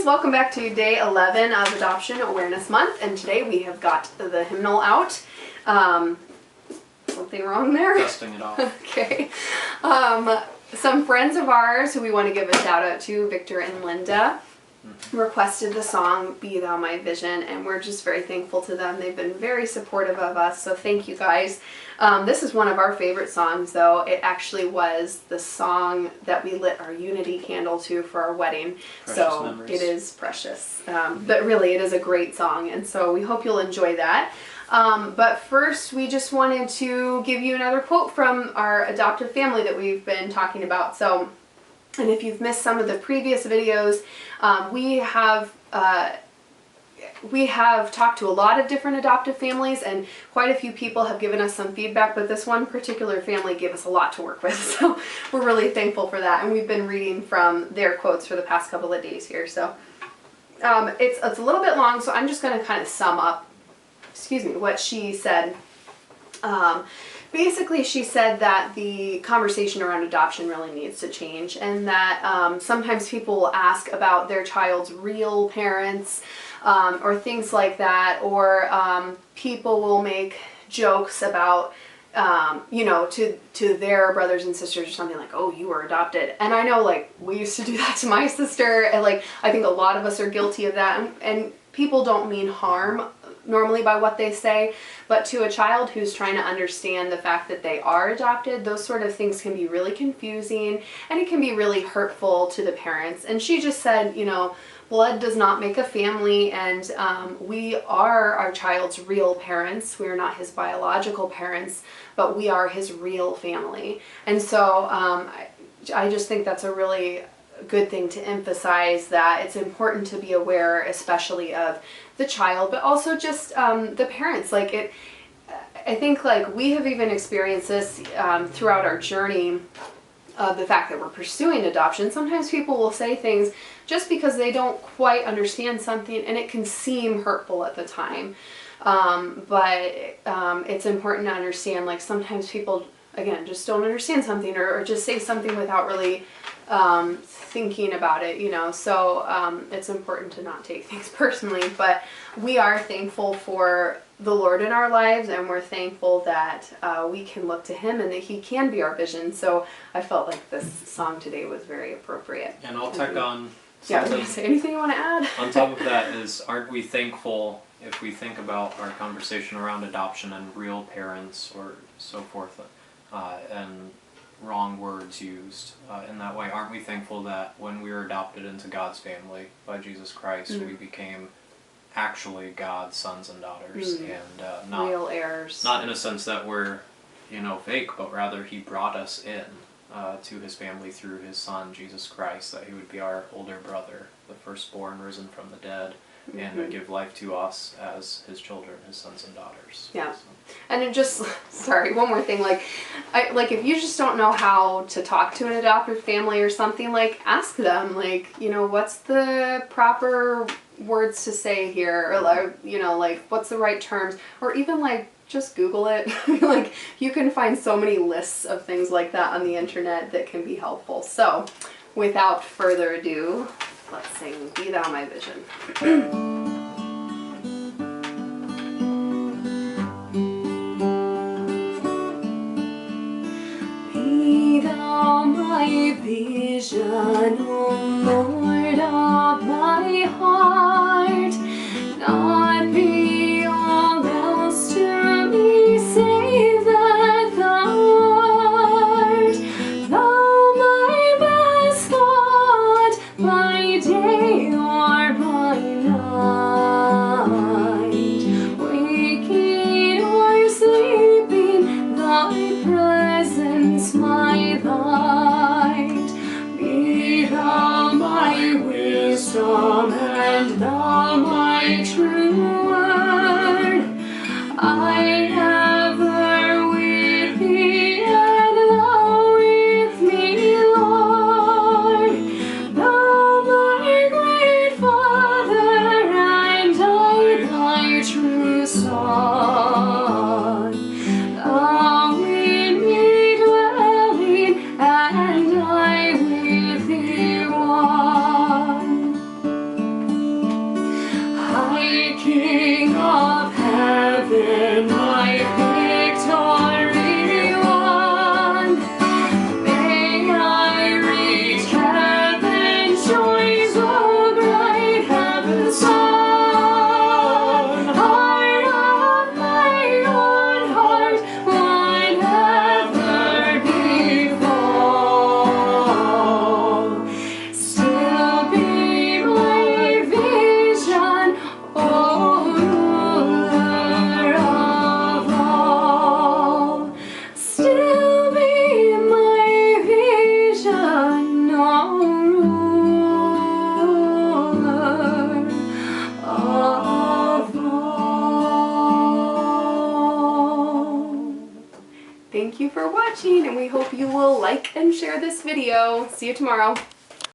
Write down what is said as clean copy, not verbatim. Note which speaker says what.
Speaker 1: guys, welcome back to day 11 of Adoption Awareness Month, and today we have got the hymnal out. Something wrong there?
Speaker 2: Dusting it off.
Speaker 1: Okay. Some friends of ours who we want to give a shout out to, Victor and Linda, requested the song Be Thou My Vision, and we're just very thankful to them. They've been very supportive of us, so thank you guys. This is one of our favorite songs, though. It actually was the song that we lit our unity candle to for our wedding.
Speaker 2: Precious memories.
Speaker 1: It is precious. But really, it is a great song, and so we hope you'll enjoy that. But first, we just wanted to give you another quote from our adoptive family that we've been talking about. So, and if you've missed some of the previous videos, we have talked to a lot of different adoptive families, and quite a few people have given us some feedback, but this one particular family gave us a lot to work with, so we're really thankful for that, and we've been reading from their quotes for the past couple of days here. So it's a little bit long, so I'm just going to kind of sum up, what she said. Basically, she said that the conversation around adoption really needs to change, and that sometimes people will ask about their child's real parents, or things like that, or people will make jokes about, to their brothers and sisters or something like, oh, you were adopted. And I know, like, we used to do that to my sister, and, like, I think a lot of us are guilty of that, and people don't mean harm normally by what they say, but to a child who's trying to understand the fact that they are adopted, those sort of things can be really confusing, and it can be really hurtful to the parents. And she just said, blood does not make a family, and we are our child's real parents. We are not his biological parents, but we are his real family. And so I just think that's a really good thing to emphasize, that it's important to be aware, especially of the child, but also just the parents. Like, I think, like, we have even experienced this throughout our journey of the fact that we're pursuing adoption. Sometimes people will say things just because they don't quite understand something, and it can seem hurtful at the time. But it's important to understand, like, sometimes people, again, just don't understand something, or just say something without really thinking about it, so it's important to not take things personally. But we are thankful for the Lord in our lives, and we're thankful that we can look to him and that he can be our vision. So I felt like this song today was very appropriate.
Speaker 2: And I'll tack on something.
Speaker 1: Yeah, I was going to say, anything you want to add?
Speaker 2: On top of that is, aren't we thankful if we think about our conversation around adoption and real parents or so forth, and wrong words used in that way? Aren't we thankful that when we were adopted into God's family by Jesus Christ, we became actually God's sons and daughters, and not
Speaker 1: real heirs? Not
Speaker 2: in a sense that we're, fake, but rather he brought us in to his family through his son, Jesus Christ, that he would be our older brother, the firstborn, risen from the dead, and would give life to us as his children, his sons and daughters.
Speaker 1: Yeah. So. And it just, sorry, one more thing, like if you just don't know how to talk to an adoptive family or something, like, ask them, like, what's the proper words to say here, or, like, what's the right terms, or even, like, just Google it. Like, you can find so many lists of things like that on the internet that can be helpful. So, without further ado, let's sing Be Thou My Vision. Be thou my vision, O Lord of my heart, not be all else to me save that thou art. Thou my best thought by day or by night, waking or sleeping, thy presence my light. Be thou my wisdom, and thou my true word. I ever with thee, and thou with me, Lord. Thou my great Father, and I thy true Son. Thou in me dwelling, and I with thee one. for watching, and we hope you will like and share this video. See you tomorrow.